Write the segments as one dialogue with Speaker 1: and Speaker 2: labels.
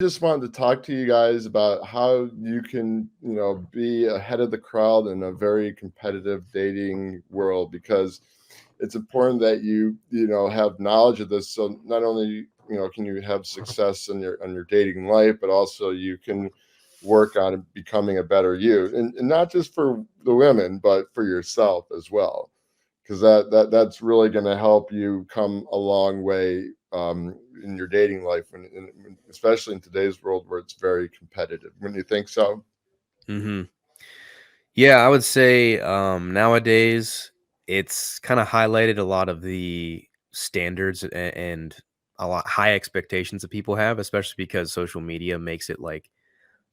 Speaker 1: Just wanted to talk to you guys about how you can, be ahead of the crowd in a very competitive dating world because it's important that you have knowledge of this. So not only, can you have success in your dating life, but also you can work on becoming a better you. And not just for the women, but for yourself as well. Because that's really going to help you come a long way in your dating life, and especially in today's world where it's very competitive. When you think so,
Speaker 2: hmm Yeah, I would say nowadays it's kind of highlighted a lot of the standards and a lot high expectations that people have, especially because social media makes it like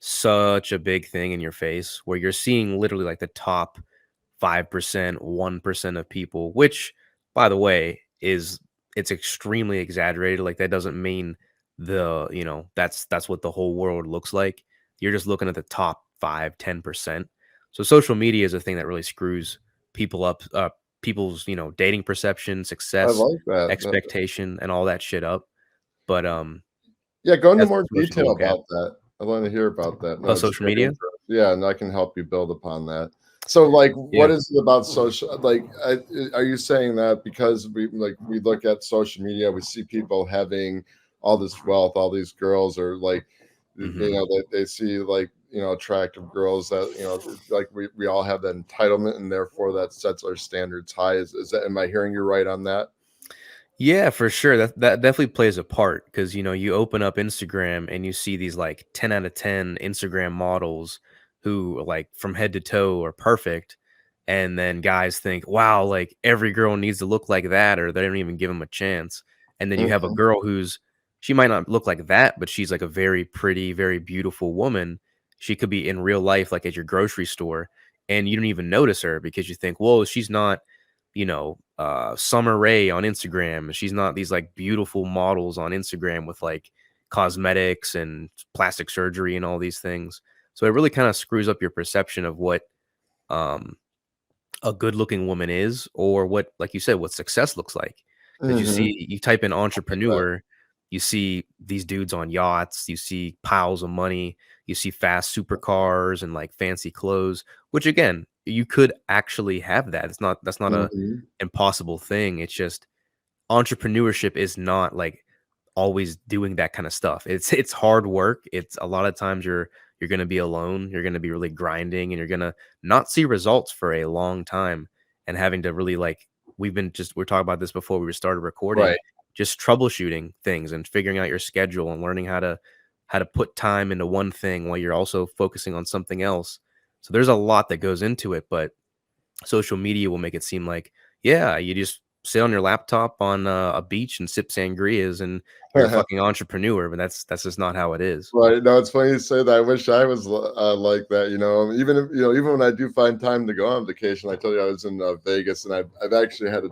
Speaker 2: such a big thing in your face where you're seeing literally like the top 5%, 1% of people, which by the way is it's extremely exaggerated. Like that doesn't mean that's what the whole world looks like. You're just looking at the top 5, 10%. So social media is a thing that really screws people up, people's, dating perception,
Speaker 1: I
Speaker 2: success,
Speaker 1: like that.
Speaker 2: expectation, and all that shit up. But
Speaker 1: Yeah, go into
Speaker 2: that's
Speaker 1: more
Speaker 2: just what you
Speaker 1: detail
Speaker 2: look at.
Speaker 1: about that. I want to hear about that. No,
Speaker 2: About
Speaker 1: it's
Speaker 2: social
Speaker 1: very
Speaker 2: media?
Speaker 1: interesting. Yeah, and I can help you build upon that. So, like, what
Speaker 2: Yeah.
Speaker 1: is it about social? Like, are you saying that because we look at social media, we see people having all this wealth, all these girls are like,
Speaker 2: hmm
Speaker 1: they see like attractive girls that like we all have that entitlement, and therefore that sets our standards high. Is that, am I hearing you right on that?
Speaker 2: Yeah, for sure. That definitely plays a part because you open up Instagram and you see these like 10 out of 10 Instagram models who like from head to toe are perfect. And then guys think, wow, like every girl needs to look like that, or they don't even give them a chance. And then you have a
Speaker 1: Mhm.
Speaker 2: girl who's she might not look like that, but she's like a very pretty, very beautiful woman. She could be in real life, like at your grocery store, and you don't even notice her because you think, whoa, she's not Summer Rae on Instagram. She's not these like beautiful models on Instagram with like cosmetics and plastic surgery and all these things. So it really kind of screws up your perception of what um, a good looking woman is, or what, like you said, what success looks like. Because
Speaker 1: Mhm.
Speaker 2: you type in
Speaker 1: Like that.
Speaker 2: entrepreneur, you see these dudes on yachts, you see piles of money, you see fast supercars and like fancy clothes, which again, you could actually have that. That's not a
Speaker 1: Mhm.
Speaker 2: impossible thing. It's just entrepreneurship is not like always doing that kind of stuff. It's hard work. It's a lot of times you're going to be alone. You're going to be really grinding and you're going to not see results for a long time and having to really like we're talking about this before we started recording,
Speaker 1: Right.
Speaker 2: just troubleshooting things and figuring out your schedule and learning how to put time into one thing while you're also focusing on something else. So there's a lot that goes into it, but social media will make it seem like, yeah, you just sit on your laptop on a beach and sip sangrias and you're a fucking entrepreneur, but that's just not how it is.
Speaker 1: Right. No, it's funny you say that. I wish I was like that. Even if even when I do find time to go on vacation, I told you I was in Vegas, and I've actually had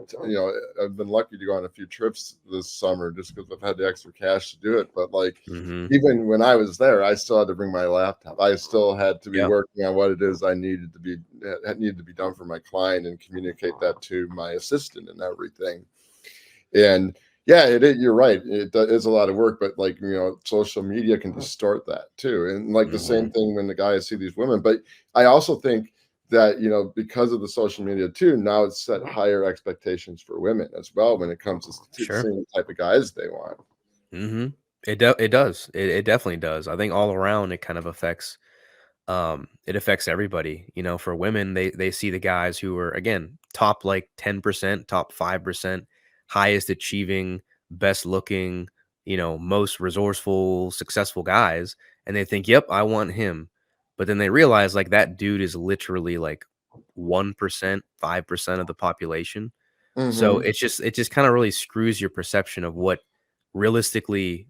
Speaker 1: I've been lucky to go on a few trips this summer just because I've had the extra cash to do it. But like,
Speaker 2: Mhm.
Speaker 1: even when I was there, I still had to bring my laptop. I still had to be
Speaker 2: Yeah.
Speaker 1: working on what it is I needed to be done for my client and communicate that to my assistant and everything. And yeah, you're right. Is a lot of work, but like social media can distort that too. And like the same
Speaker 2: Mhm.
Speaker 1: thing when the guys see these women. But I also think that because of the social media too, now it's set higher expectations for women as well when it comes to
Speaker 2: Sure.
Speaker 1: seeing the type of guys they want.
Speaker 2: Mhm. It does. It definitely does. I think all around it kind of affects it affects everybody. For women, they see the guys who are again top like 10%, top 5%, highest achieving, best looking, most resourceful, successful guys, and they think, "Yep, I want him." But then they realize like that dude is literally like 1%, 5% of the population. So
Speaker 1: Hmm.
Speaker 2: it just kind of really screws your perception of what realistically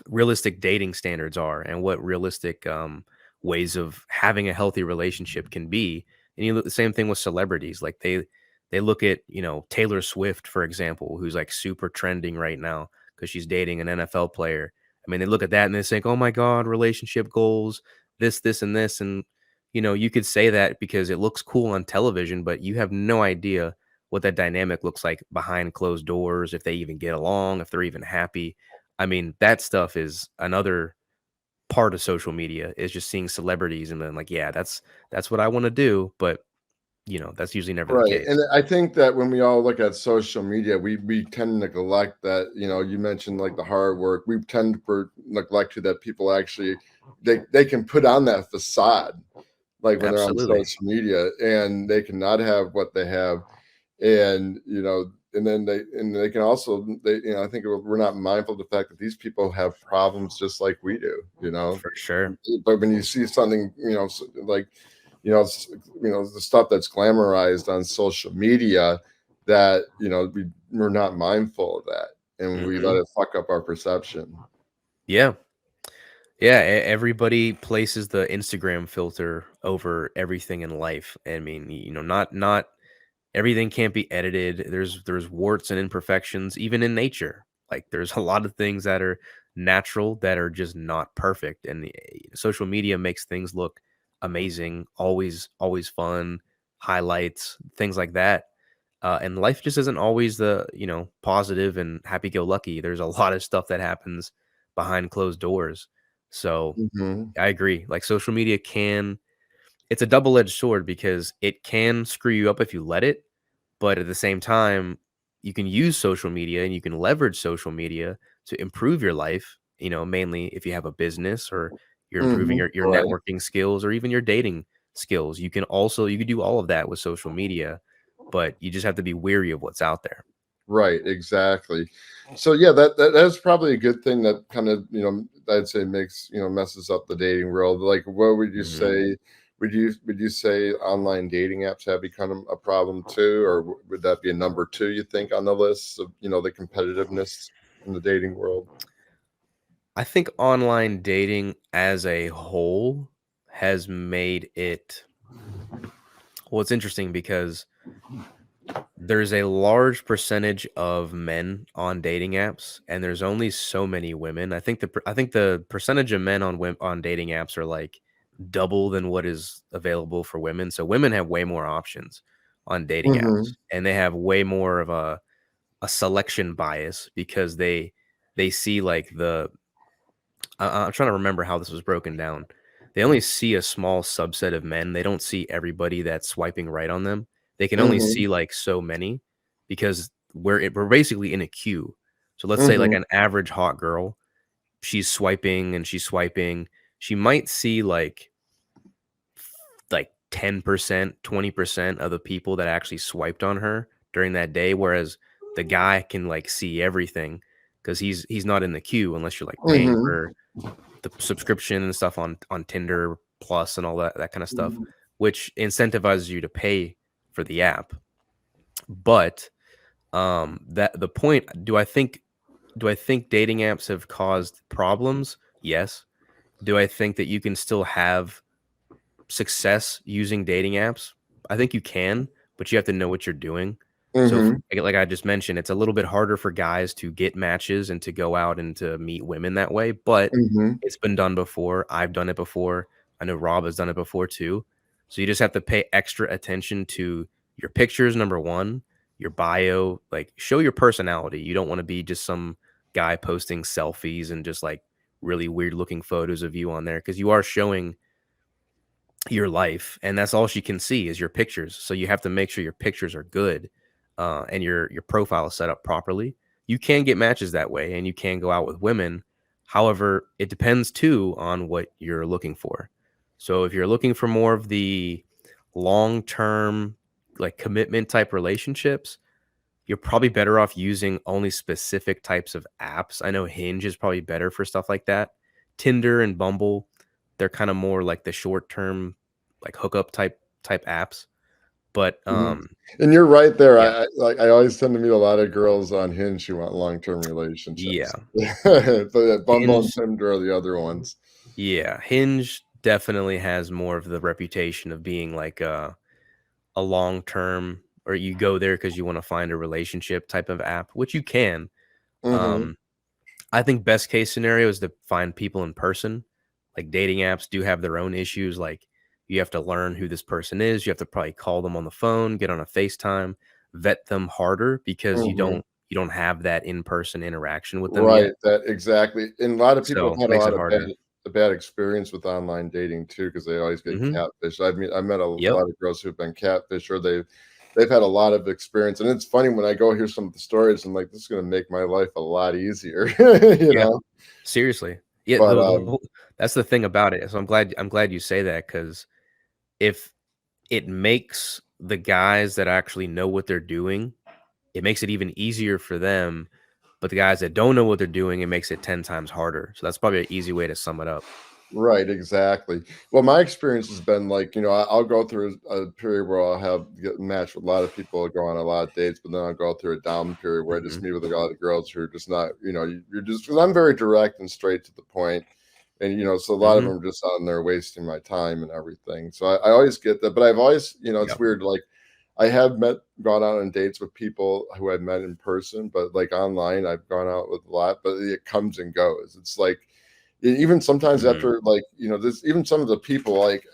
Speaker 2: realistic dating standards are and what realistic ways of having a healthy relationship can be. And you look the same thing with celebrities. Like they look at Taylor Swift, for example, who's like super trending right now because she's dating an NFL player. I mean, they look at that and they think, "Oh my God, relationship goals, this, and this." And you could say that because it looks cool on television, but you have no idea what that dynamic looks like behind closed doors, if they even get along, if they're even happy. I mean, that stuff is another part of social media, is just seeing celebrities and then like, yeah, that's what I want to do, but that's usually never the
Speaker 1: Right,
Speaker 2: case.
Speaker 1: and I think that when we all look at social media, we tend to neglect that, you mentioned, like, the hard work. We tend to neglect to that people actually they can put on that facade, like, when they're on
Speaker 2: Absolutely.
Speaker 1: social media, and they cannot have what they have, and then they can also I think we're not mindful of the fact that these people have problems just like we do, you know?
Speaker 2: For sure.
Speaker 1: But when you see something, like, the stuff that's glamorized on social media, that we're not mindful of that, and we let
Speaker 2: Mhm.
Speaker 1: it fuck up our perception.
Speaker 2: Yeah. Yeah, everybody places the Instagram filter over everything in life. I mean, not everything can't be edited. There's warts and imperfections even in nature. Like there's a lot of things that are natural that are just not perfect, and social media makes things look amazing, always fun, highlights, things like that. And life just isn't always the positive and happy go lucky. There's a lot of stuff that happens behind closed doors. So
Speaker 1: Mhm.
Speaker 2: I agree. Like social media it's a double-edged sword because it can screw you up if you let it, but at the same time, you can use social media and you can leverage social media to improve your life, mainly if you have a business or you're improving
Speaker 1: Mhm.
Speaker 2: your
Speaker 1: Right.
Speaker 2: networking skills or even your dating skills. You can do all of that with social media, but you just have to be weary of what's out there.
Speaker 1: Right, exactly. So yeah, that's probably a good thing that kind of, I'd say makes, messes up the dating world. Like, what would you
Speaker 2: Mhm.
Speaker 1: say? Would you say online dating apps have become a problem too, or would that be a number two, you think, on the list of, the competitiveness in the dating world?
Speaker 2: I think online dating as a whole has made it well, it's interesting because there's a large percentage of men on dating apps, and there's only so many women. I think the percentage of men on dating apps are like double than what is available for women. So women have way more options on dating
Speaker 1: Mhm.
Speaker 2: apps, and they have way more of a selection bias because they see like I'm trying to remember how this was broken down. They only see a small subset of men. They don't see everybody that's swiping right on them. They can only
Speaker 1: Mhm.
Speaker 2: see like so many because we're basically in a queue. So let's say like
Speaker 1: Mhm.
Speaker 2: an average hot girl, she's swiping and she's swiping. She might see like 10%, 20% of the people that actually swiped on her during that day, whereas the guy can like see everything because he's not in the queue unless you're like paying
Speaker 1: Mhm.
Speaker 2: for the subscription and stuff on Tinder Plus and all that kind of stuff,
Speaker 1: Mhm.
Speaker 2: which incentivizes you to pay for the app. But that the point, do I think dating apps have caused problems? Yes. Do I think that you can still have success using dating apps? I think you can, but you have to know what you're doing. So,
Speaker 1: Mhm.
Speaker 2: like I just mentioned, it's a little bit harder for guys to get matches and to go out and to meet women that way, but
Speaker 1: Mhm.
Speaker 2: it's been done before. I've done it before. I know Rob has done it before too. So you just have to pay extra attention to your pictures, number one, your bio, like show your personality. You don't want to be just some guy posting selfies and just like really weird looking photos of you on there because you are showing your life, and that's all she can see is your pictures. So you have to make sure your pictures are good, and your profile is set up properly. You can get matches that way, and you can go out with women. However, it depends too on what you're looking for. So if you're looking for more of the long term, like commitment type relationships, you're probably better off using only specific types of apps. I know Hinge is probably better for stuff like that. Tinder and Bumble, they're kind of more like the short term, like hookup type apps. But
Speaker 1: Mhm. And you're right there.
Speaker 2: yeah,
Speaker 1: I always tend to meet a lot of girls on Hinge who want long-term
Speaker 2: yeah,
Speaker 1: relationships. But yeah, Bumble and
Speaker 2: Hinge,
Speaker 1: Tinder are the other ones.
Speaker 2: yeah, Hinge definitely has more of the reputation of being like a long term, or you go there because you want to find a relationship type of app, which you can.
Speaker 1: Mhm.
Speaker 2: Um, I think best case scenario is to find people in person. Like dating apps do have their own issues. Like you have to learn who this person is. You have to probably call them on the phone, get on a FaceTime, vet them harder because
Speaker 1: Mhm.
Speaker 2: you don't have that in-person interaction with them
Speaker 1: Right,
Speaker 2: yet.
Speaker 1: that exactly, and a lot of people
Speaker 2: So,
Speaker 1: have had a
Speaker 2: makes
Speaker 1: lot
Speaker 2: it
Speaker 1: of bad
Speaker 2: harder.
Speaker 1: a bad experience with online dating too, because they always get
Speaker 2: Mhm.
Speaker 1: catfished. I met a
Speaker 2: Yep.
Speaker 1: lot of girls who've been catfished, or they've had a lot of experience, and it's funny when I go hear some of the stories, I'm like, "This is gonna make my life a lot easier," you
Speaker 2: Yeah.
Speaker 1: know?
Speaker 2: Seriously. Yeah,
Speaker 1: But,
Speaker 2: the whole that's the thing about it. So I'm glad you say that because if it makes the guys that actually know what they're doing, it makes it even easier for them, but the guys that don't know what they're doing, it makes it 10 times harder. So that's probably an easy way to sum it up.
Speaker 1: right, exactly. Well, my experience has been like, I'll go through a period where I'll have get matched with a lot of people, go on a lot of dates, but then I'll go through a down period where I just
Speaker 2: Mhm.
Speaker 1: meet with a lot of girls who are just not, you're just because I'm very direct and straight to the point, and so a lot of
Speaker 2: Mhm.
Speaker 1: them are just on there wasting my time and everything. So I always get that, but I've always, it's
Speaker 2: Yep.
Speaker 1: weird. Like I have gone out on dates with people who I've met in person, but like online, I've gone out with a lot, but it comes and goes. It's like even sometimes
Speaker 2: Mhm.
Speaker 1: after like this, even some of the people like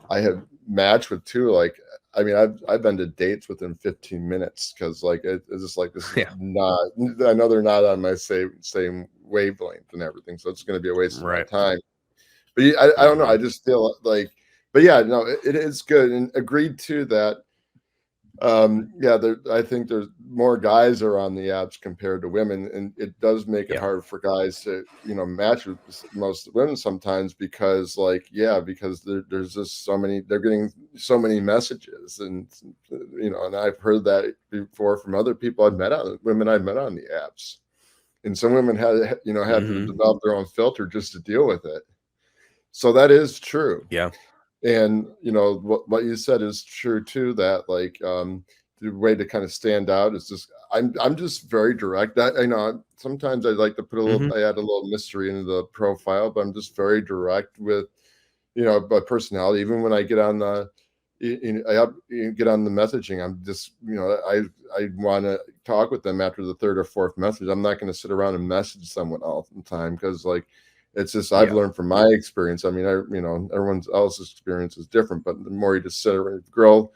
Speaker 1: I have matched with too, like I mean I've been to dates within 15 minutes because like it's just like this is
Speaker 2: Yeah.
Speaker 1: not, I know they're not on my same wavelength and everything, so it's going to be a waste of my
Speaker 2: Right.
Speaker 1: time. But yeah, I don't know, I
Speaker 2: Mhm.
Speaker 1: just feel like, but yeah, no, it is good, and agreed to that. Yeah, I think there's more guys are on the apps compared to women, and it does make it
Speaker 2: Yeah.
Speaker 1: hard for guys to, match with most women sometimes because, like, yeah, because there's just so many, they're getting so many messages, and and I've heard that before from other people I've met on women I've met on the apps, and some women had to
Speaker 2: Mhm.
Speaker 1: develop their own filter just to deal with it. So that is true.
Speaker 2: Yeah.
Speaker 1: And what you said is true too, that like the way to kind of stand out is just I'm just very direct. I know sometimes I like to
Speaker 2: Mhm.
Speaker 1: I add a little mystery into the profile, but I'm just very direct with my personality. Even when I get on the get on the messaging, I'm just I want to talk with them after the third or fourth message. I'm not going to sit around and message someone all the time because like it's just I've
Speaker 2: Yeah.
Speaker 1: learned from my experience. I mean, everyone else's experience is different, but the more you just sit around, if the girl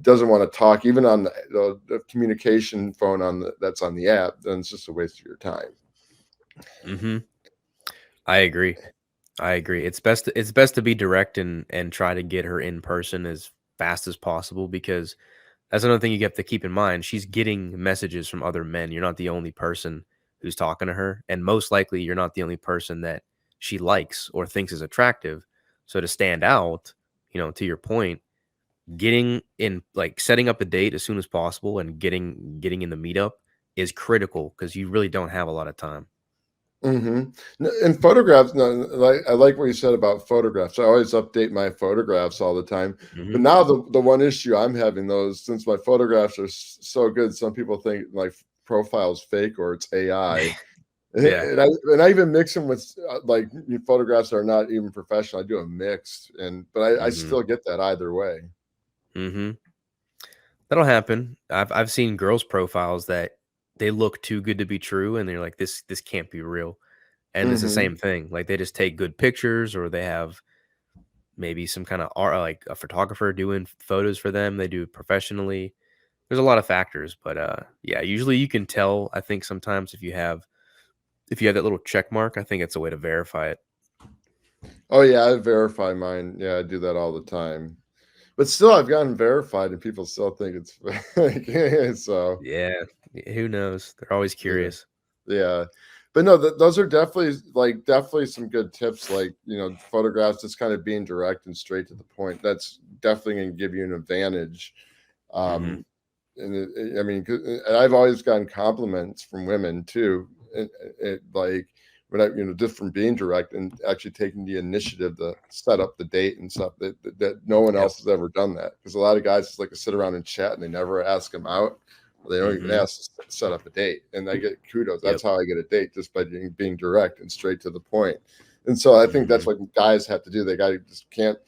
Speaker 1: doesn't want to talk, even on the communication phone that's on the app, then it's just a waste of your time.
Speaker 2: Mhm. I agree. I agree. It's best to be direct and try to get her in person as fast as possible because that's another thing you have to keep in mind. She's getting messages from other men. You're not the only person who's talking to her, and most likely you're not the only person that she likes or thinks is attractive. So to stand out, to your point, getting in like setting up a date as soon as possible and getting in the meetup is critical because you really don't have a lot of time.
Speaker 1: Mhm. And photographs, no, like I like what you said about photographs. I always update my photographs all the time. But
Speaker 2: Mhm.
Speaker 1: now the one issue I'm having those since my photographs are so good, some people think my profile's fake or it's AI.
Speaker 2: Yeah.
Speaker 1: And I even mix them with like photographs that are not even professional. I do a mix, but I
Speaker 2: Mhm.
Speaker 1: still get that either way.
Speaker 2: Mhm. That'll happen. I've seen girls' profiles that they look too good to be true, and they're like, "This can't be real." And it's the
Speaker 1: Hmm.
Speaker 2: same thing. Like they just take good pictures, or they have maybe some kind of art, like a photographer doing photos for them. They do it professionally. There's a lot of factors, but yeah, usually you can tell. I think sometimes if you have that little check mark, I think it's a way to verify it.
Speaker 1: Oh yeah, I verify mine. Yeah, I do that all the time. But still, I've gotten verified, and people still think it's fake. So
Speaker 2: Yeah, who knows? They're always
Speaker 1: yeah.
Speaker 2: curious.
Speaker 1: Yeah. But no, those are definitely some good tips, like, photographs, just kind of being direct and straight to the point. That's definitely going to give you an advantage.
Speaker 2: Hmm.
Speaker 1: Um, and I mean, and I've always gotten compliments from women too. Like when just from being direct and actually taking the initiative to set up the date and stuff that no one
Speaker 2: Yep.
Speaker 1: else has ever done that. Because a lot of guys just like to sit around and chat and they never ask them out. They don't even
Speaker 2: Hmm.
Speaker 1: ask to set up a date, and I get kudos. That's
Speaker 2: Yep.
Speaker 1: how I get a date, just by being direct and straight to the point. And so I think that's
Speaker 2: Hmm.
Speaker 1: what guys have to do. They got to just can't.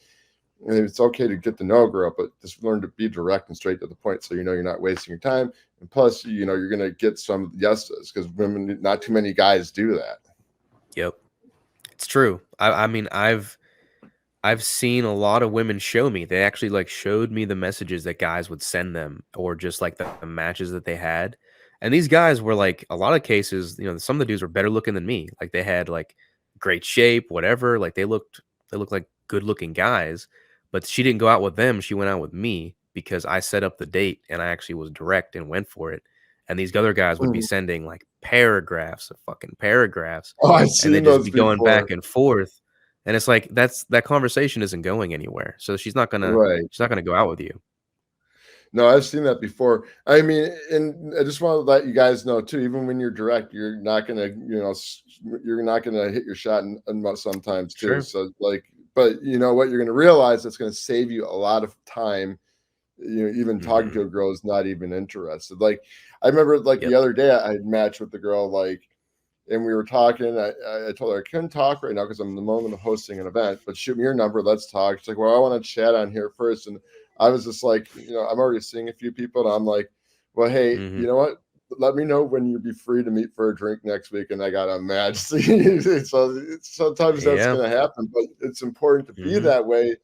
Speaker 1: I mean, it's okay to get to know a girl, but just learn to be direct and straight to the point, so you're not wasting your time. And plus, you're gonna get some yeses because women, not too many guys do that.
Speaker 2: Yep. It's true. I mean, I've seen a lot of women show me. They actually like showed me the messages that guys would send them or just like the matches that they had. And these guys were like, a lot of cases, some of the dudes were better looking than me. Like they had like great shape, whatever. Like they looked like good looking guys. But she didn't go out with them. She went out with me because I set up the date and I actually was direct and went for it. And these other guys would be
Speaker 1: Mhm.
Speaker 2: sending like paragraphs of fucking paragraphs,
Speaker 1: Oh, I've
Speaker 2: and they'd
Speaker 1: seen
Speaker 2: just
Speaker 1: those
Speaker 2: be going back
Speaker 1: before.
Speaker 2: and forth. And it's like that conversation isn't going anywhere. So
Speaker 1: Right.
Speaker 2: she's not gonna go out with you.
Speaker 1: No, I've seen that before. I mean, and I just want to let you guys know too, even when you're direct, you're not gonna, you're not gonna hit your shot sometimes too.
Speaker 2: Sure.
Speaker 1: So like, but you know what, you're gonna realize that's gonna save you a lot of time. Even talking
Speaker 2: Mhm.
Speaker 1: to a girl is not even interested. Like, I remember like the
Speaker 2: Yep.
Speaker 1: other day I had matched with the girl, like, and we were talking. I told her I couldn't talk right now because I'm in the moment of hosting an event, but shoot me your number. Let's talk. She's like, well, I want to chat on here first. And I was just like, I'm already seeing a few people. And I'm like, well, hey, you
Speaker 2: Mhm.
Speaker 1: know what? Let me know when you'd be free to meet for a drink next week. And I got a match. So sometimes that's
Speaker 2: Yeah.
Speaker 1: going to happen, but it's important to be
Speaker 2: Mhm.
Speaker 1: that way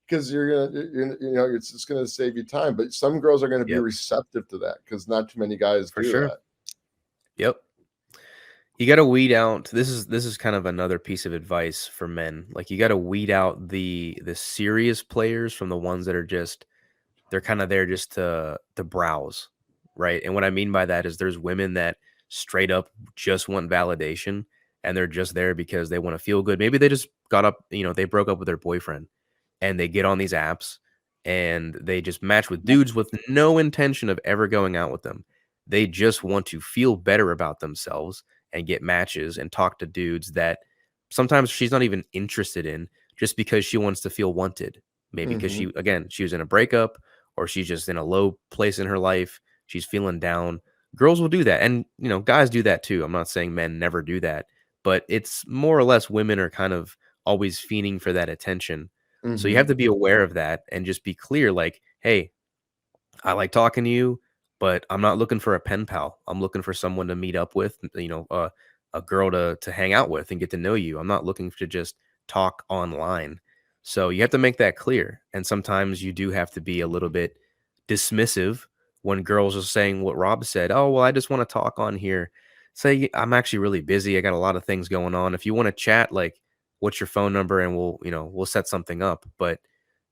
Speaker 1: because it's just going to save you time. But some girls are going to be
Speaker 2: Yep.
Speaker 1: receptive to that because not too many guys
Speaker 2: For
Speaker 1: do
Speaker 2: sure.
Speaker 1: that.
Speaker 2: Yep. You gotta weed out, this is kind of another piece of advice for men. Like, you gotta weed out the serious players from the ones that are just they're kinda there just to browse, right? And what I mean by that is there's women that straight up just want validation, and they're just there because they wanna feel good. Maybe they just they broke up with their boyfriend, and they get on these apps, and they just match with dudes with no intention of ever going out with them. They just want to feel better about themselves and get matches and talk to dudes that sometimes she's not even interested in, just because she wants to feel wanted. Maybe because
Speaker 1: Hmm.
Speaker 2: she was in a breakup, or she's just in a low place in her life. She's feeling down. Girls will do that. And, guys do that too. I'm not saying men never do that, but it's more or less women are kind of always fiending for that attention. So you have
Speaker 1: Hmm.
Speaker 2: to be aware of that and just be clear, like, hey, I like talking to you, but I'm not looking for a pen pal. I'm looking for someone to meet up with, a girl to hang out with and get to know you. I'm not looking to just talk online. So you have to make that clear. And sometimes you do have to be a little bit dismissive when girls are saying what Rob said. Oh, well, I just want to talk on here. Say, I'm actually really busy. I got a lot of things going on. If you want to chat, like, what's your phone number, and we'll set something up. But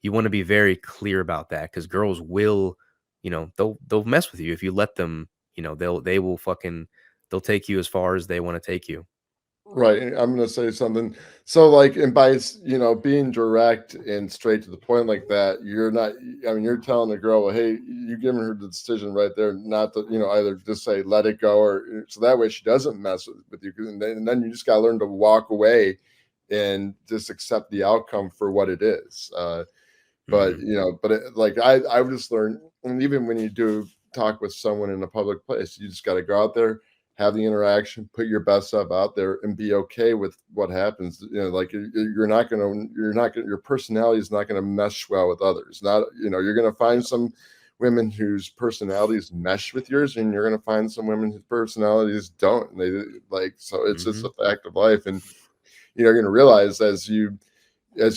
Speaker 2: you want to be very clear about that, because girls will, they'll mess with you if you let them. They'll take you as far as they want to take you.
Speaker 1: Right. And I'm going to say something. So, like, and by, being direct and straight to the point like that, you're not, I mean, you're telling the girl, well, hey, you giving her the decision right there, not to, either just say, let it go, or so that way she doesn't mess with you. And then you just got to learn to walk away and just accept the outcome for what it is. But
Speaker 2: Mhm.
Speaker 1: like I would just learn, and even when you do talk with someone in a public place, you just got to go out there, have the interaction, put your best stuff out there, and be okay with what happens. Like you're not gonna your personality is not gonna mesh well with others. Not you're gonna find some women whose personalities mesh with yours, and you're gonna find some women whose personalities don't. And they like so it's just
Speaker 2: Mhm.
Speaker 1: a fact of life, and you're gonna realize as you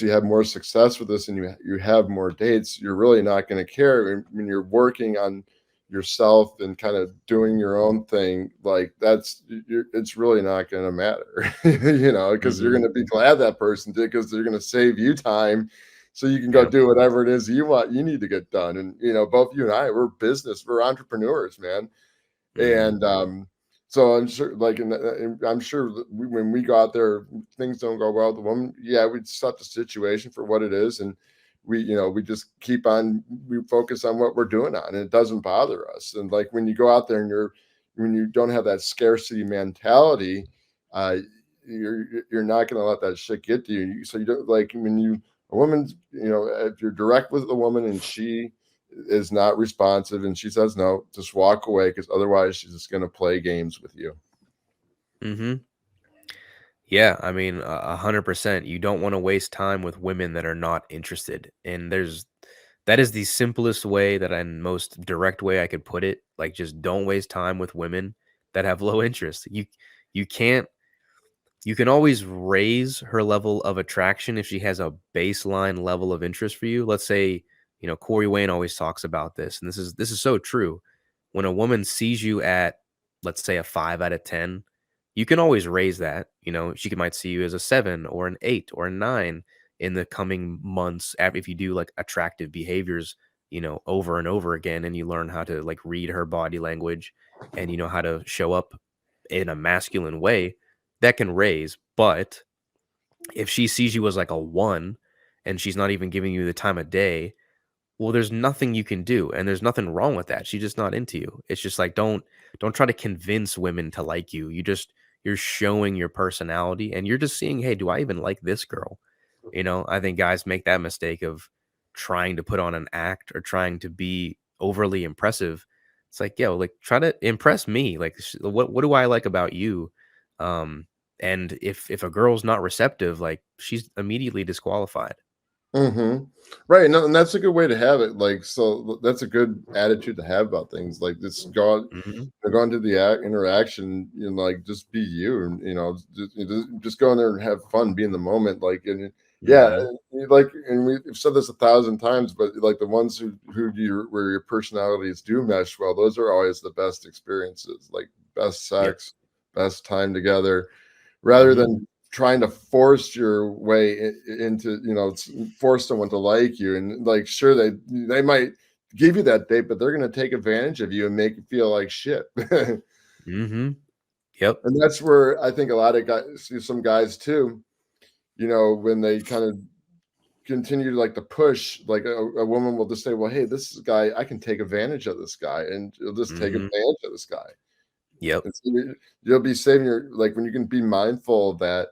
Speaker 1: have more success with this and you have more dates, you're really not going to care when you're working on yourself and kind of doing your own thing. Like it's really not going to matter, because you're
Speaker 2: Mhm.
Speaker 1: going to be glad that person did because they're going to save you time, so you can go
Speaker 2: Yep.
Speaker 1: do whatever it is you need to get done. And both you and I, we're entrepreneurs, man.
Speaker 2: Mhm.
Speaker 1: And so I'm sure, like, and I'm sure that when we go out there, things don't go well with the woman. Yeah, we set the situation for what it is, and we just we focus on what we're doing on, and it doesn't bother us. And like when you go out there and when you don't have that scarcity mentality, uh, you're not going to let that shit get to you. So you don't like when a woman, if you're direct with a woman and she is not responsive and she says no, just walk away because otherwise she's just going to play games with you.
Speaker 2: Mhm. Yeah, I mean, 100%. You don't want to waste time with women that are not interested. And that is the simplest way, that and most direct way I could put it. Like, just don't waste time with women that have low interest. You can't you can always raise her level of attraction if she has a baseline level of interest for you. Let's say, Corey Wayne always talks about this, and this is so true. When a woman sees you at let's say a 5 out of 10, you can always raise that. She might see you as a 7 or an 8 or a 9 in the coming months if you do like attractive behaviors, over and over again, and you learn how to like read her body language and you know how to show up in a masculine way, that can raise. But if she sees you as like a 1 and she's not even giving you the time of day, well, there's nothing you can do, and there's nothing wrong with that. She's just not into you. It's just like don't try to convince women to like you. You're showing your personality, and you're just seeing, hey, do I even like this girl? I think guys make that mistake of trying to put on an act or trying to be overly impressive. It's like, yo, like try to impress me. Like, what do I like about you? Um, and if a girl's not receptive, like she's immediately disqualified.
Speaker 1: Mhm. Right, no, and that's a good way to have it, like, so that's a good attitude to have about things, like, just
Speaker 2: Hmm.
Speaker 1: go into the interaction, like, just be you, and, just go in there and have fun, be in the moment, like, and yeah,
Speaker 2: Hmm.
Speaker 1: like, and we've said this 1,000 times, but, like, the ones where your personalities do mesh well, those are always the best experiences, like, best
Speaker 2: Yep.
Speaker 1: sex, best time together, rather
Speaker 2: Hmm.
Speaker 1: than trying to force your way into force someone to like you, and like sure they might give you that date, but they're going to take advantage of you and make you feel like shit. And
Speaker 2: Hmm. Yep.
Speaker 1: that's where I think a lot of guys, some guys too, when they kind of continue to like to push, like a woman will just say, well, hey, this is a guy, I can take advantage of this guy, and you'll just take
Speaker 2: Hmm.
Speaker 1: advantage of this guy.
Speaker 2: Yep.
Speaker 1: And so you'll be saving your, like, when you can be mindful of that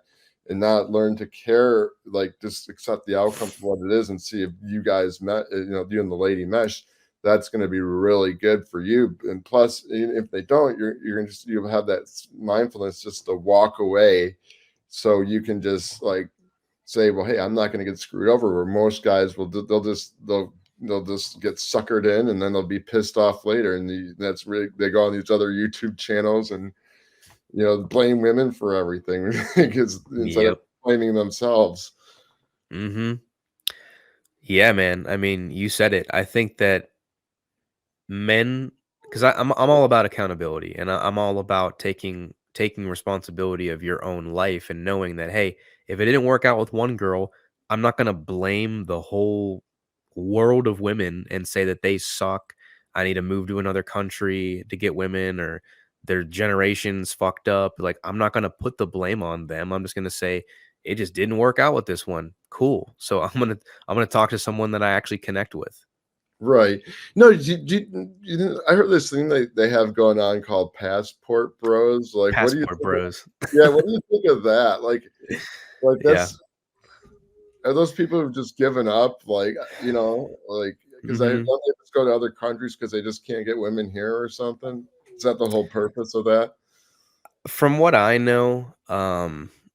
Speaker 1: and not learn to care, like just accept the outcome for what it is and see if you guys met, you and the lady mesh. That's going to be really good for you. And plus, even if they don't, you're going to just, you'll have that mindfulness just to walk away, so you can just like say, well, hey, I'm not going to get screwed over. Where most guys will, they'll just get suckered in, and then they'll be pissed off later. And that's really, they go on these other YouTube channels and blame women for everything because instead of
Speaker 2: Yep.
Speaker 1: blaming themselves.
Speaker 2: Hmm. Yeah, man. I mean, you said it. I think that men, because I'm all about accountability, and I'm all about taking responsibility of your own life and knowing that, hey, if it didn't work out with one girl, I'm not gonna blame the whole world of women and say that they suck. I need to move to another country to get women, or their generation's fucked up. Like, I'm not gonna put the blame on them. I'm just gonna say it just didn't work out with this one. Cool. So I'm gonna talk to someone that I actually connect with.
Speaker 1: Right. No, I heard this thing they have going on called passport bros. Like, what do you
Speaker 2: Passport
Speaker 1: think
Speaker 2: bros.
Speaker 1: yeah, what do you think of that? Like
Speaker 2: Yeah.
Speaker 1: that's, are those people who've just given up? Like, like, because I don't
Speaker 2: Mhm.
Speaker 1: they just go to other countries because they just can't get women here or something? Is that the whole purpose of that?
Speaker 2: From what I know,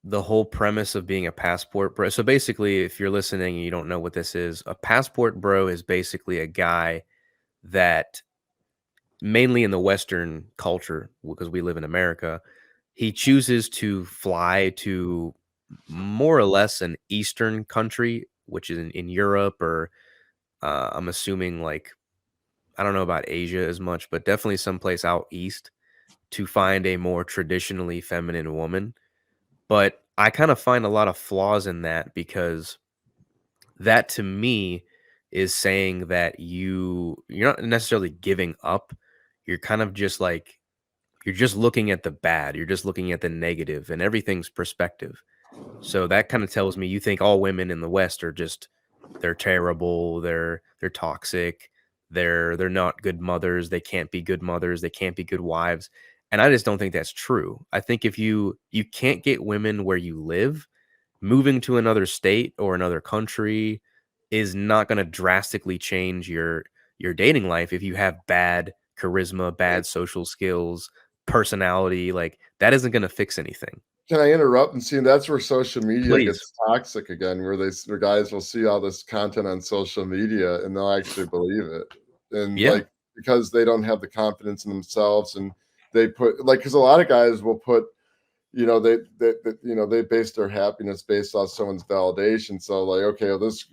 Speaker 2: the whole premise of being a passport bro, so basically, if you're listening and you don't know what this is, a passport bro is basically a guy that, mainly in the Western culture, because we live in America, he chooses to fly to more or less an Eastern country, which is in Europe, or I'm assuming like, I don't know about Asia as much, but definitely someplace out east, to find a more traditionally feminine woman. But I kind of find a lot of flaws in that, because that to me is saying that you're not necessarily giving up. You're kind of just like, you're just looking at the bad. You're just looking at the negative, and everything's perspective. So that kind of tells me you think all women in the West are just, they're terrible, they're toxic, they're not good mothers, they can't be good mothers, they can't be good wives. And I just don't think that's true. I think if you can't get women where you live, moving to another state or another country is not going to drastically change your dating life if you have bad charisma, bad social skills, personality, like that isn't going to fix anything.
Speaker 1: Can I interrupt and see? That's where social media
Speaker 2: Please.
Speaker 1: gets toxic again, where where guys will see all this content on social media and they'll actually believe it. And
Speaker 2: Yeah.
Speaker 1: like, because they don't have the confidence in themselves, and they put like, because a lot of guys will put they base their happiness based off someone's validation. So like, okay, well, this,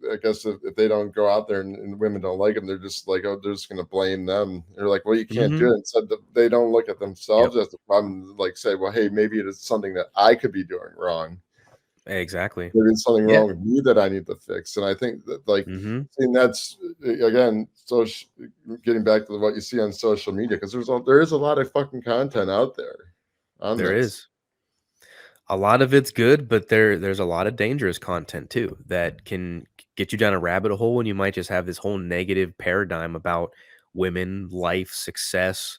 Speaker 1: I guess if they don't go out there and women don't like them, they're just like, oh, they're just going to blame them. They're like, well, you can't do
Speaker 2: Mhm.
Speaker 1: it. Instead, they don't look at
Speaker 2: Yep.
Speaker 1: themselves as the problem. Like say, well, hey, maybe it is something that I could be doing wrong.
Speaker 2: Exactly.
Speaker 1: Maybe it's something
Speaker 2: Yeah.
Speaker 1: wrong with me that I need to fix. And I think that, like,
Speaker 2: Mhm.
Speaker 1: and that's again, so getting back to what you see on social media, because there is a lot of fucking content out there on
Speaker 2: There
Speaker 1: this.
Speaker 2: is. A lot of it's good, but there's a lot of dangerous content too that can get you down a rabbit hole, and you might just have this whole negative paradigm about women, life, success,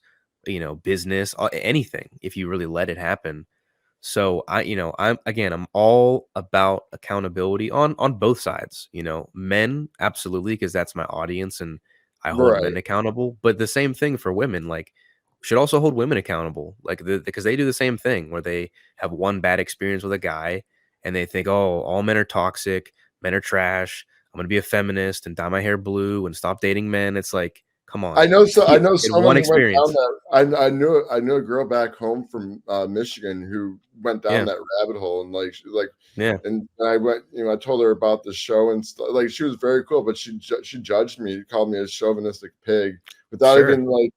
Speaker 2: business, anything if you really let it happen. So I'm all about accountability on both sides. Men absolutely, because that's my audience and I hold
Speaker 1: Right.
Speaker 2: men accountable. But the same thing for women, like should also hold women accountable, like because they do the same thing where they have one bad experience with a guy and they think, oh, all men are toxic, men are trash. I'm gonna be a feminist and dye my hair blue and stop dating men. It's like, come on,
Speaker 1: I
Speaker 2: you
Speaker 1: know
Speaker 2: had one
Speaker 1: someone who went down
Speaker 2: experience,
Speaker 1: that I knew a girl back home from, Michigan who went down
Speaker 2: yeah,
Speaker 1: that rabbit hole, and, like, she like
Speaker 2: yeah,
Speaker 1: and I went I told her about the show and stuff. Like, she was very cool, but she judged me, called me a chauvinistic pig without
Speaker 2: sure,
Speaker 1: even, like,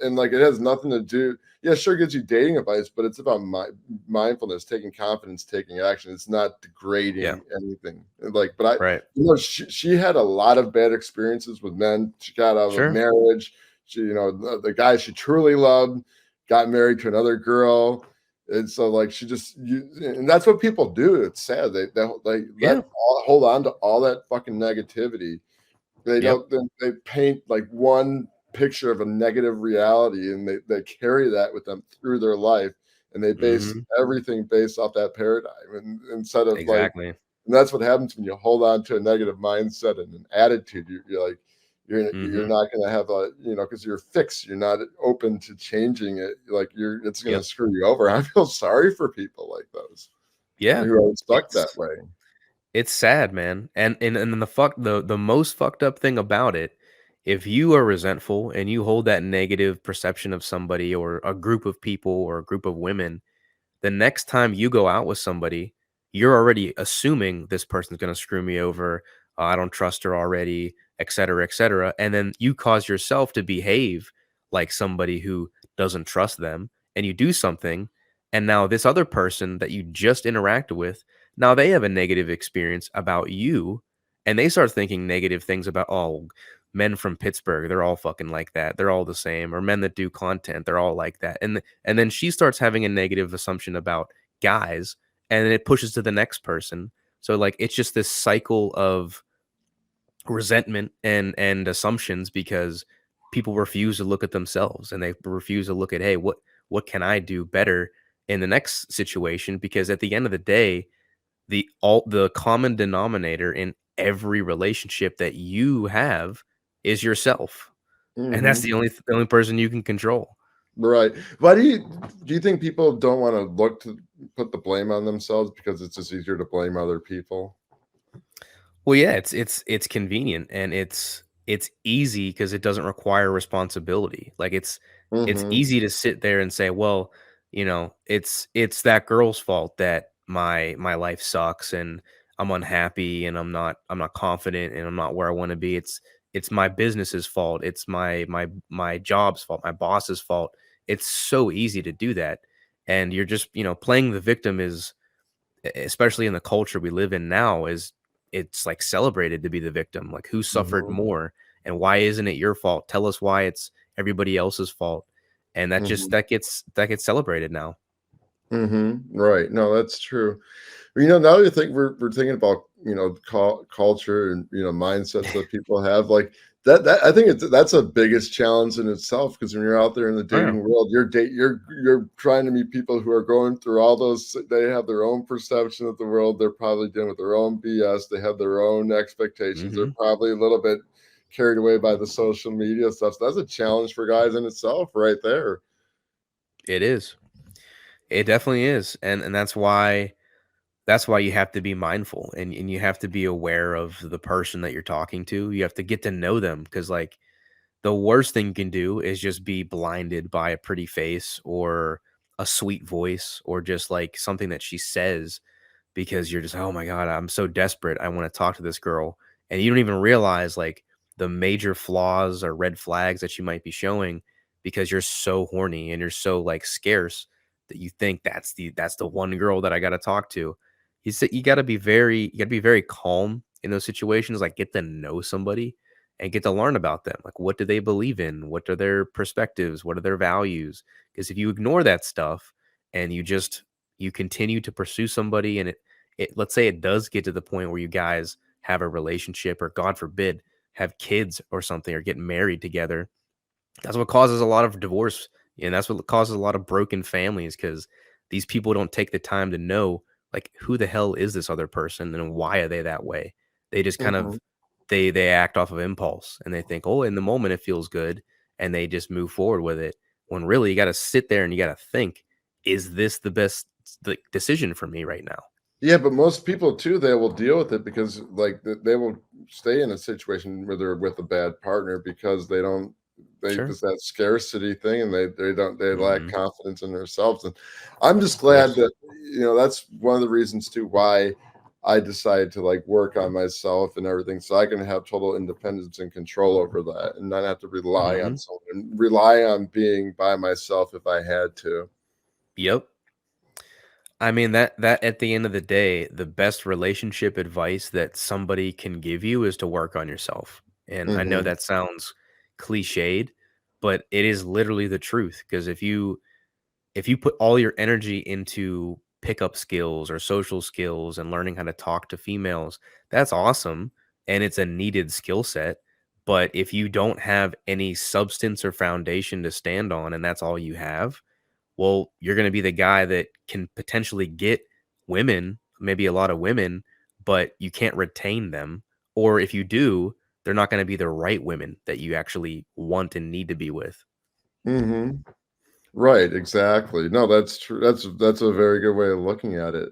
Speaker 1: like, it has nothing to do. Yeah, sure, it gives you dating advice, but it's about mindfulness, taking confidence, taking action. It's not
Speaker 2: yeah,
Speaker 1: degrading anything, like, but I
Speaker 2: right,
Speaker 1: she had a lot of bad experiences with men. She got out of a
Speaker 2: sure,
Speaker 1: marriage. She, the guy she truly loved got married to another girl. And so like and that's what people do. It's sad. They
Speaker 2: yeah,
Speaker 1: hold on to all that fucking negativity. They
Speaker 2: yep.
Speaker 1: don't then they paint like one picture of a negative reality, and they carry that with them through their life, and they base
Speaker 2: Mhm.
Speaker 1: everything based off that paradigm. And instead of like
Speaker 2: Exactly.
Speaker 1: and that's what happens when you hold on to a negative mindset and an attitude. You're like you're
Speaker 2: Mhm.
Speaker 1: not gonna have a because you're fixed. You're not open to changing it. Like it's gonna
Speaker 2: Yep.
Speaker 1: screw you over. I feel sorry for people like those
Speaker 2: Yeah.
Speaker 1: who are stuck that
Speaker 2: It's
Speaker 1: way.
Speaker 2: it's sad, man. And then the most fucked up thing about it, if you are resentful and you hold that negative perception of somebody or a group of people or a group of women, the next time you go out with somebody, you're already assuming this person's going to screw me over. I don't trust her already, et cetera, et cetera. And then you cause yourself to behave like somebody who doesn't trust them. And you do something. And now this other person that you just interacted with, now they have a negative experience about you. And they start thinking negative things about, oh, men from Pittsburgh, they're all fucking like that. They're all the same. Or men that do content, they're all like that. And then she starts having a negative assumption about guys, and then it pushes to the next person. So like it's just this cycle of resentment and assumptions because people refuse to look at themselves and they refuse to look at, hey, what can I do better in the next situation? Because at the end of the day, the common denominator in every relationship that you have is yourself. And that's
Speaker 1: Hmm.
Speaker 2: the only person you can control.
Speaker 1: Right. Why do you think people don't want to look to put the blame on themselves because it's just easier to blame other people?
Speaker 2: Well, yeah, it's convenient and it's easy because it doesn't require responsibility. Like it's
Speaker 1: Hmm.
Speaker 2: easy to sit there and say, well, it's that girl's fault that my life sucks and I'm unhappy and I'm not confident and I'm not where I want to be. It's my business's fault. It's my job's fault, my boss's fault. It's so easy to do that. And you're just, playing the victim is especially in the culture we live in now is it's like celebrated to be the victim. Like who suffered
Speaker 1: Hmm.
Speaker 2: more and why isn't it your fault? Tell us why it's everybody else's fault. And that just
Speaker 1: Hmm.
Speaker 2: that gets celebrated now.
Speaker 1: Hmm. Right. No, that's true. Now you think we're thinking about culture and mindsets that people have like that. I think that's a biggest challenge in itself because when you're out there in the
Speaker 2: Oh, yeah.
Speaker 1: dating world, you're trying to meet people who are going through all those. They have their own perception of the world. They're probably dealing with their own BS. They have their own expectations. They're
Speaker 2: Mhm.
Speaker 1: probably a little bit carried away by the social media stuff. So that's a challenge for guys in itself, right there.
Speaker 2: It is. It definitely is. And that's why you have to be mindful and you have to be aware of the person that you're talking to. You have to get to know them because like the worst thing you can do is just be blinded by a pretty face or a sweet voice or just like something that she says because you're just, oh my God, I'm so desperate. I want to talk to this girl. And you don't even realize like the major flaws or red flags that you might be showing because you're so horny and you're so like scarce that you think that's the one girl that I got to talk to. You said you got to be very calm in those situations, like get to know somebody and get to learn about them. Like what do they believe in? What are their perspectives? What are their values? Because if you ignore that stuff and you continue to pursue somebody and let's say it does get to the point where you guys have a relationship or God forbid have kids or something or get married together, that's what causes a lot of divorce and that's what causes a lot of broken families because these people don't take the time to know like who the hell is this other person and why are they that way. They just kind
Speaker 1: Mhm.
Speaker 2: of they act off of impulse and they think, oh, in the moment it feels good, and they just move forward with it when really you got to sit there and you got to think, is this the best decision for me right now?
Speaker 1: Yeah, but most people too, they will deal with it because like they will stay in a situation where they're with a bad partner because they
Speaker 2: Sure.
Speaker 1: just that scarcity thing and they lack
Speaker 2: Hmm.
Speaker 1: confidence in themselves. And I'm just glad
Speaker 2: Yes.
Speaker 1: that that's one of the reasons too why I decided to like work on myself and everything so I can have total independence and control over that and not have to rely on
Speaker 2: Hmm.
Speaker 1: someone and rely on being by myself if I had to.
Speaker 2: Yep. I mean that at the end of the day, the best relationship advice that somebody can give you is to work on yourself. And I know
Speaker 1: Mhm.
Speaker 2: that sounds cliched, but it is literally the truth. Because if you put all your energy into pickup skills or social skills and learning how to talk to females, that's awesome and it's a needed skill set. But if you don't have any substance or foundation to stand on and that's all you have, well, you're going to be the guy that can potentially get women, maybe a lot of women, but you can't retain them. Or if you do, they're not going to be the right women that you actually want and need to be with.
Speaker 1: Mhm. Right, exactly. No, that's true. That's a very good way of looking at it.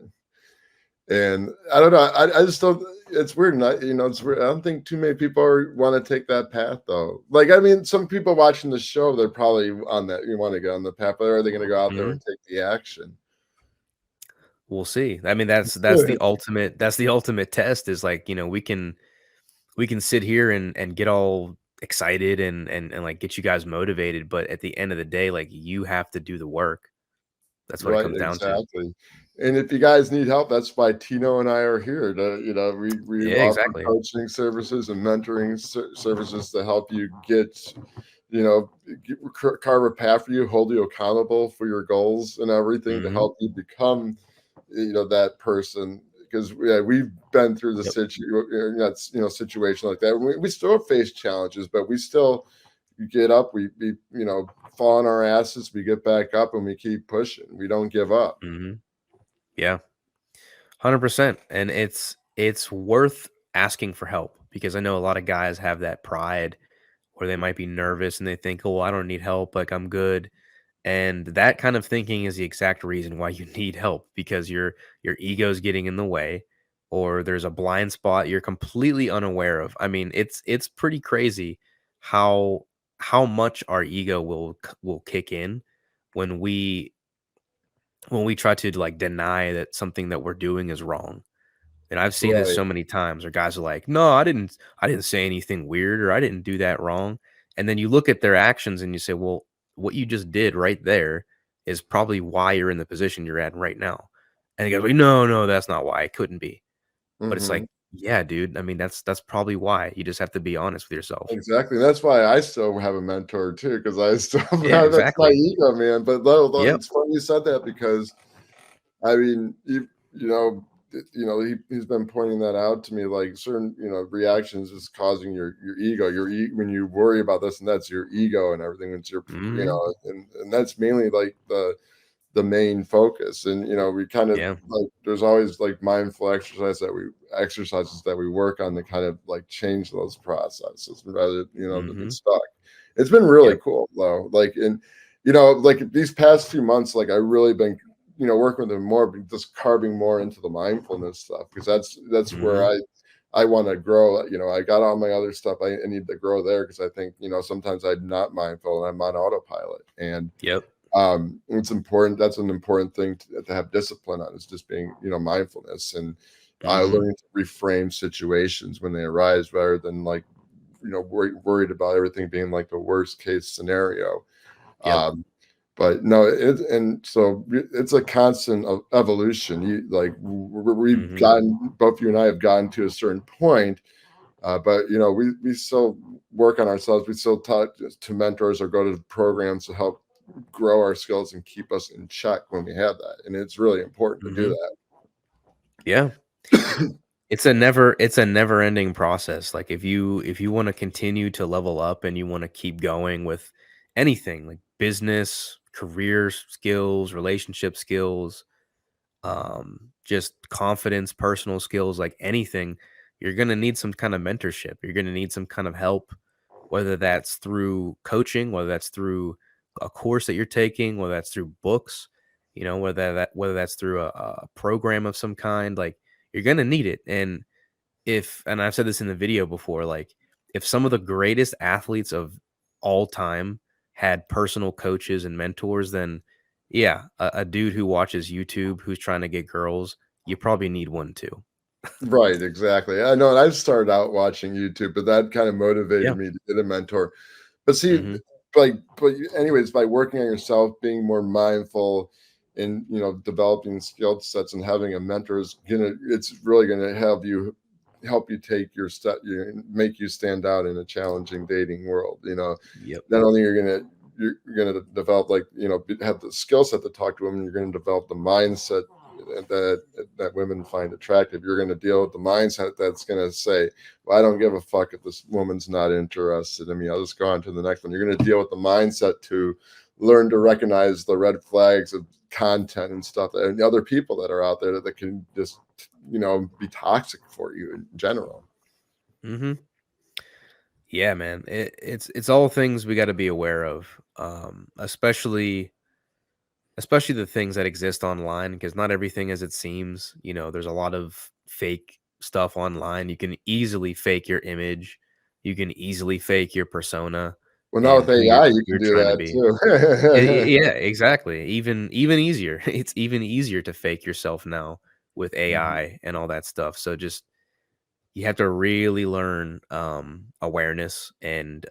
Speaker 1: And I don't know. I just don't. It's weird. Not it's weird. I don't think too many people want to take that path though. Like I mean, some people watching the show, they're probably on that. You want to get on the path, but are they going to go out there
Speaker 2: Hmm.
Speaker 1: and take the action?
Speaker 2: We'll see. I mean, that's the ultimate test. Is like we can sit here and get all excited and like get you guys motivated, but at the end of the day, like you have to do the work. That's what it
Speaker 1: Right,
Speaker 2: comes down to.
Speaker 1: exactly. And if you guys need help, that's why Tino and I are here. We
Speaker 2: Yeah,
Speaker 1: offer
Speaker 2: exactly.
Speaker 1: coaching services and mentoring services to help you get you know, carve a path for you, hold you accountable for your goals and everything to
Speaker 2: Hmm.
Speaker 1: help you become, that person. Because yeah, we've been through the
Speaker 2: Yep.
Speaker 1: situation like that. We still face challenges, but we still get up. We fall on our asses. We get back up and we keep pushing. We don't give up.
Speaker 2: Hmm. Yeah. 100%. And it's worth asking for help because I know a lot of guys have that pride where they might be nervous and they think, "Oh, well, I don't need help, like I'm good." And that kind of thinking is the exact reason why you need help because your ego's getting in the way or there's a blind spot you're completely unaware of. I mean, it's pretty crazy how how much our ego will kick in when we try to like deny that something that we're doing is wrong. And I've seen this
Speaker 1: Right.
Speaker 2: so many times where guys are like, "No, I didn't say anything weird or I didn't do that wrong." And then you look at their actions and you say, "Well, what you just did right there is probably why you're in the position you're at right now." And he goes, like, "No, no, that's not why. It couldn't be." But it's
Speaker 1: Hmm.
Speaker 2: like, "Yeah, dude. I mean, that's probably why. You just have to be honest with yourself."
Speaker 1: Exactly. That's why I still have a mentor too, because I still
Speaker 2: Yeah,
Speaker 1: that's my
Speaker 2: exactly.
Speaker 1: ego, man. But though,
Speaker 2: Yep.
Speaker 1: it's funny you said that because I mean, he's been pointing that out to me, like certain, reactions is causing your ego, when you worry about this and that's your ego and everything. It's your,
Speaker 2: Mhm.
Speaker 1: and that's mainly like the main focus. And we kind of
Speaker 2: Yeah.
Speaker 1: like there's always like mindful exercises that we work on to kind of like change those processes rather than get
Speaker 2: Mhm.
Speaker 1: stuck. It's been really
Speaker 2: Yep.
Speaker 1: cool though. Like and like these past few months, like I really been working with them more, but just carving more into the mindfulness stuff because that's where
Speaker 2: Mhm.
Speaker 1: I want to grow. I got all my other stuff. I need to grow there because I think sometimes I'm not mindful and I'm on autopilot. And
Speaker 2: Yep.
Speaker 1: It's important. That's an important thing to have discipline on, is just being, mindfulness, and
Speaker 2: Mhm.
Speaker 1: learning to reframe situations when they arise, rather than like, worried about everything being like the worst case scenario.
Speaker 2: Yep.
Speaker 1: Um, but no, and so it's a constant of evolution. We've
Speaker 2: Mhm.
Speaker 1: gotten, both you and I have gotten to a certain point, but we still work on ourselves. We still talk to mentors or go to programs to help grow our skills and keep us in check when we have that. And it's really important to do
Speaker 2: Mhm.
Speaker 1: that.
Speaker 2: Yeah. It's a never-ending process. Like if you wanna continue to level up and you wanna keep going with anything, like business, career skills, relationship skills, just confidence, personal skills, like anything, you're going to need some kind of mentorship. You're going to need some kind of help, whether that's through coaching, whether that's through a course that you're taking, whether that's through books, whether that's through a program of some kind. Like you're going to need it. And I've said this in the video before, like if some of the greatest athletes of all time had personal coaches and mentors, then yeah, a dude who watches YouTube who's trying to get girls, you probably need one too.
Speaker 1: Right, exactly. I know, and I started out watching YouTube, but that kind of
Speaker 2: Yeah.
Speaker 1: motivated me to get a mentor. But see,
Speaker 2: Hmm.
Speaker 1: anyways, by working on yourself, being more mindful, and developing skill sets, and having a mentor is it's really gonna help you take your step, make you stand out in a challenging dating world.
Speaker 2: Yep.
Speaker 1: Not only you're gonna develop, like, have the skill set to talk to women, you're gonna develop the mindset that women find attractive. You're going to deal with the mindset that's going to say, well, I don't give a fuck if this woman's not interested in me, I'll just go on to the next one. You're going to deal with the mindset to learn to recognize the red flags of content and stuff, and the other people that are out there that can just be toxic for you in general.
Speaker 2: Hmm. Yeah, man. It's all things we got to be aware of, especially the things that exist online, because not everything as it seems. There's a lot of fake stuff online. You can easily fake your image. You can easily fake your persona
Speaker 1: Well, now with
Speaker 2: and
Speaker 1: AI you
Speaker 2: who
Speaker 1: can
Speaker 2: you're
Speaker 1: do
Speaker 2: trying to
Speaker 1: that
Speaker 2: be.
Speaker 1: too.
Speaker 2: Yeah, exactly. Even easier. It's even easier to fake yourself now with
Speaker 1: Mhm.
Speaker 2: AI and all that stuff. So just you have to really learn awareness and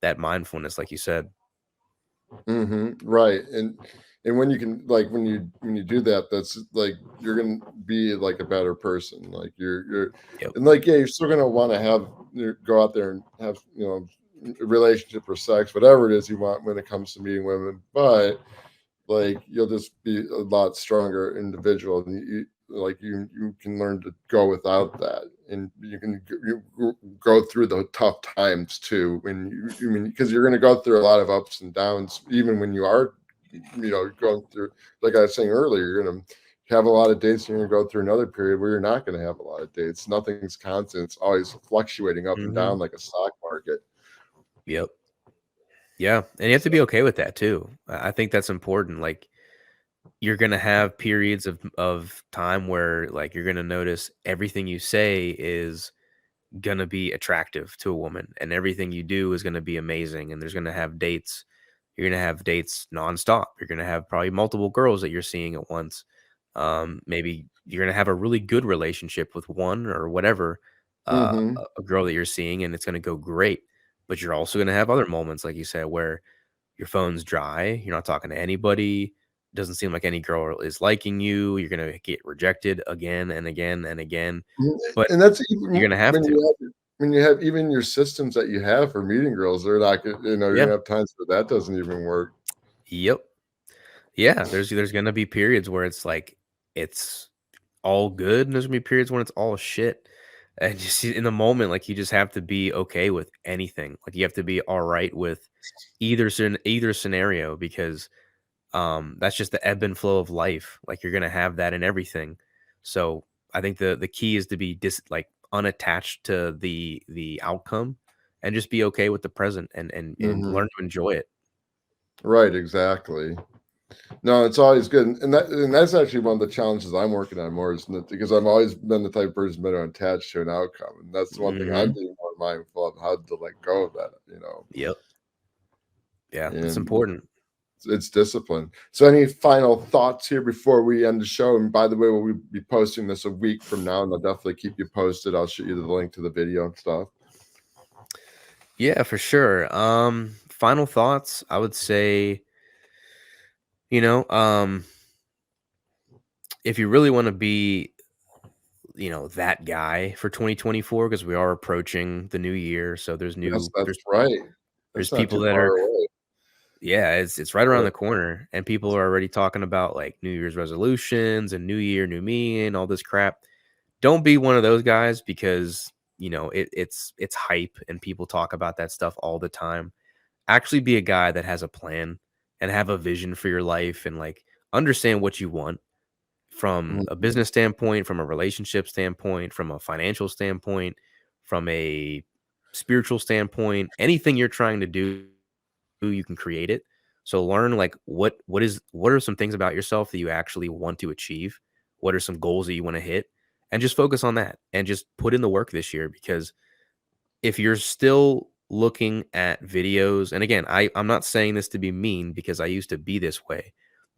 Speaker 2: that mindfulness, like you said.
Speaker 1: Right. And when you can, like, when you do that, that's like you're gonna be like a better person. Like you're
Speaker 2: Yep.
Speaker 1: and like, yeah, you're still gonna want to go out there and have, a relationship or sex, whatever it is you want when it comes to meeting women. But like you'll just be a lot stronger individual, and you can learn to go without that, and you can go through the tough times too, when because you're going to go through a lot of ups and downs, even when you are going through, like I was saying earlier, you're going to have a lot of dates, and you're going to go through another period where you're not going to have a lot of dates. Nothing's constant, it's always fluctuating up and
Speaker 2: Hmm.
Speaker 1: down like a stock market.
Speaker 2: Yep. Yeah, and you have to
Speaker 1: So
Speaker 2: be okay with that too. I think that's important. Like you're gonna have periods of time where like you're gonna notice everything you say is gonna be attractive to a woman, and everything you do is gonna be amazing. And there's gonna have dates. You're gonna have dates nonstop. You're gonna have probably multiple girls that you're seeing at once. Maybe you're gonna have a really good relationship with one or whatever,
Speaker 1: hmm
Speaker 2: a girl that you're seeing, and it's gonna go great. But you're also gonna have other moments, like you said, where your phone's dry, you're not talking to anybody, doesn't seem like any girl is liking you, you're gonna get rejected again and again and again,
Speaker 1: Mhm,
Speaker 2: but
Speaker 1: and that's
Speaker 2: you're
Speaker 1: even
Speaker 2: gonna have
Speaker 1: when
Speaker 2: to.
Speaker 1: you have even your systems that you have for meeting girls, they're not go you're
Speaker 2: Yeah.
Speaker 1: gonna have times where that doesn't even work.
Speaker 2: Yep. Yeah, there's gonna be periods where it's like, it's all good, and there's gonna be periods when it's all shit, and just in the moment, like, you just have to be okay with anything, like, you have to be alright with either scenario because that's just the ebb and flow of life. Like you're gonna have that in everything. So I think the key is to be like unattached to the outcome and just be okay with the present and
Speaker 1: Mhm.
Speaker 2: learn to enjoy it.
Speaker 1: Right, exactly. No, it's always good, and that's actually one of the challenges I'm working on more, is that because I've always been the type of person been attached to an outcome, and that's the one thing I'm
Speaker 2: Hmm.
Speaker 1: being more mindful of, how to let go of that,
Speaker 2: Yep. Yeah, that's
Speaker 1: and
Speaker 2: important.
Speaker 1: it's discipline. So any final thoughts here before we end the show? And by the way, we'll be posting this a week from now, and I'll definitely keep you posted. I'll shoot you the link to the video and stuff.
Speaker 2: Yeah, for sure. Final thoughts, I would say, you know, if you really want to be, that guy for 2024, because we are approaching the new year, so there's
Speaker 1: Yes,
Speaker 2: new
Speaker 1: that's
Speaker 2: there's
Speaker 1: right.
Speaker 2: there's
Speaker 1: That's not
Speaker 2: people
Speaker 1: too
Speaker 2: that
Speaker 1: far
Speaker 2: are
Speaker 1: away.
Speaker 2: yeah, it's right around
Speaker 1: Right.
Speaker 2: the corner, and people are already talking about like New Year's resolutions and New Year, new me, and all this crap. Don't be one of those guys because it's hype and people talk about that stuff all the time. Actually be a guy that has a plan and have a vision for your life and like understand what you want from a
Speaker 1: Mhm.
Speaker 2: business standpoint, from a relationship standpoint, from a financial standpoint, from a spiritual standpoint. Anything you're trying to do, you can create it. So learn like what are some things about yourself that you actually want to achieve? What are some goals that you want to hit? And just focus on that and just put in the work this year because if you're still looking at videos, and again, I'm not saying this to be mean because I used to be this way,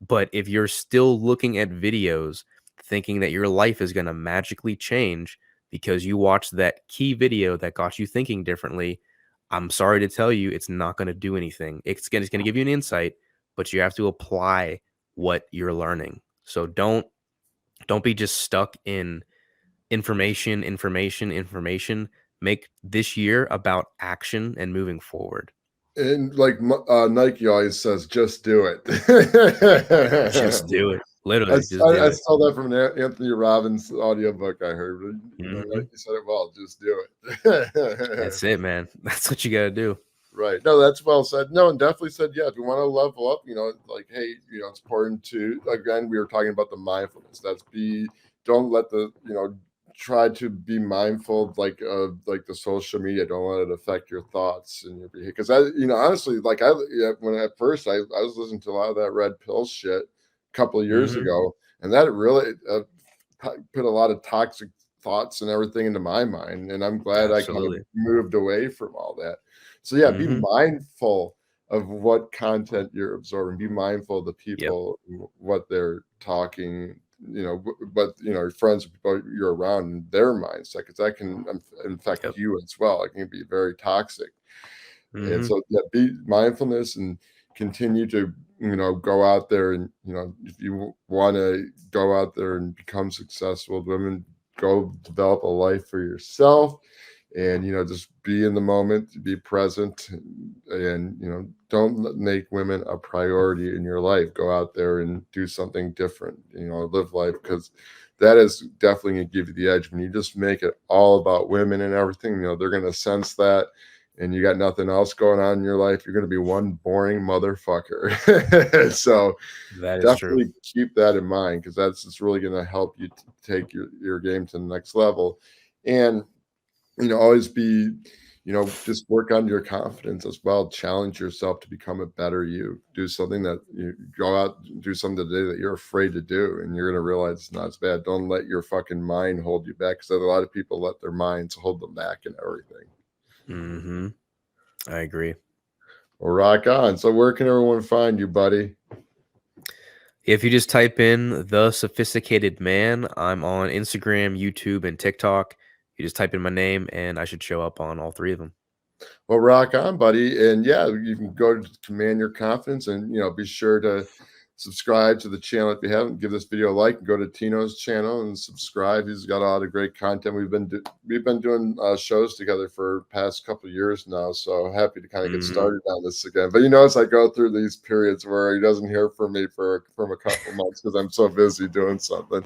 Speaker 2: but if you're still looking at videos thinking that your life is going to magically change because you watched that key video that got you thinking differently, I'm sorry to tell you, it's not going to do anything. It's going to give you an insight, but you have to apply what you're learning. So don't be just stuck in information. Make this year about action and moving forward.
Speaker 1: And like Nike always says, just do it.
Speaker 2: Just do it.
Speaker 1: I,
Speaker 2: Literally,
Speaker 1: s-
Speaker 2: just do
Speaker 1: I
Speaker 2: it.
Speaker 1: stole that from an Anthony Robbins audiobook I heard.
Speaker 2: Mhm.
Speaker 1: Nike said it well, just do it.
Speaker 2: That's it, man. That's what you gotta do.
Speaker 1: Right. No, that's well said. No, and definitely said, yeah, if you want to level up, like, hey, it's important to, again, we were talking about the mindfulness. Don't let try to be mindful like the social media. Don't let it affect your thoughts and your behavior. Because honestly, like when at first I was listening to a lot of that red pill shit a couple of years
Speaker 2: Mhm.
Speaker 1: ago, and that really put a lot of toxic thoughts and everything into my mind. And I'm glad I kind of
Speaker 2: Absolutely.
Speaker 1: moved away from all that. So yeah, be
Speaker 2: Mhm.
Speaker 1: mindful of what content you're absorbing. Be mindful of the
Speaker 2: Yep.
Speaker 1: people, what they're talking, what your friends, people you're around, and their mindset, because that can infect
Speaker 2: Yep.
Speaker 1: you as well. It can be very toxic. And
Speaker 2: Mhm.
Speaker 1: so yeah, be mindfulness and continue to go out there and if you want to go out there and become successful women, go develop a life for yourself and just be in the moment, be present, and don't make women a priority in your life. Go out there and do something different, live life, because that is definitely going to give you the edge. When you just make it all about women and everything, they're going to sense that, and you got nothing else going on in your life, you're going to be one boring motherfucker. So
Speaker 2: That is true.
Speaker 1: definitely keep that in mind, because that's just really going to help you take your game to the next level. And always be, just work on your confidence as well. Challenge yourself to become a better you. Do something that you go out, do something today that you're afraid to do, and you're going to realize it's not as bad. Don't let your fucking mind hold you back, because a lot of people let their minds hold them back and everything.
Speaker 2: Mhm. I agree.
Speaker 1: Well, rock on. So, where can everyone find you, buddy?
Speaker 2: If you just type in "The Sophisticated Man," I'm on Instagram, YouTube, and TikTok. You just type in my name, and I should show up on all 3 of them.
Speaker 1: Well, rock on, buddy. And yeah, you can go to Command Your Confidence, and be sure to subscribe to the channel if you haven't. Give this video a like and go to Tino's channel and subscribe. He's got a lot of great content. We've been doing shows together for past couple of years now, so happy to kind of get
Speaker 2: Mhm.
Speaker 1: started on this again. But as I go through these periods where he doesn't hear from me from a couple months because I'm so busy doing something.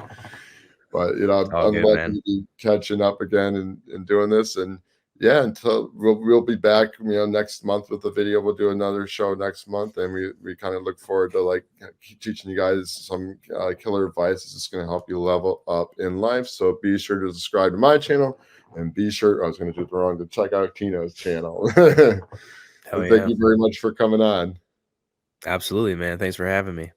Speaker 1: But
Speaker 2: It's all
Speaker 1: I'm
Speaker 2: good,
Speaker 1: lucky
Speaker 2: man.
Speaker 1: to be catching up again and doing this. And yeah, until we'll be back, next month with the video. We'll do another show next month, and we kind of look forward to like teaching you guys some killer advice. It's just going to help you level up in life. So be sure to subscribe to my channel, and be sure I was going to do it wrong to check out Tino's channel.
Speaker 2: Hell
Speaker 1: Thank
Speaker 2: yeah.
Speaker 1: you very much for coming on.
Speaker 2: Absolutely, man. Thanks for having me.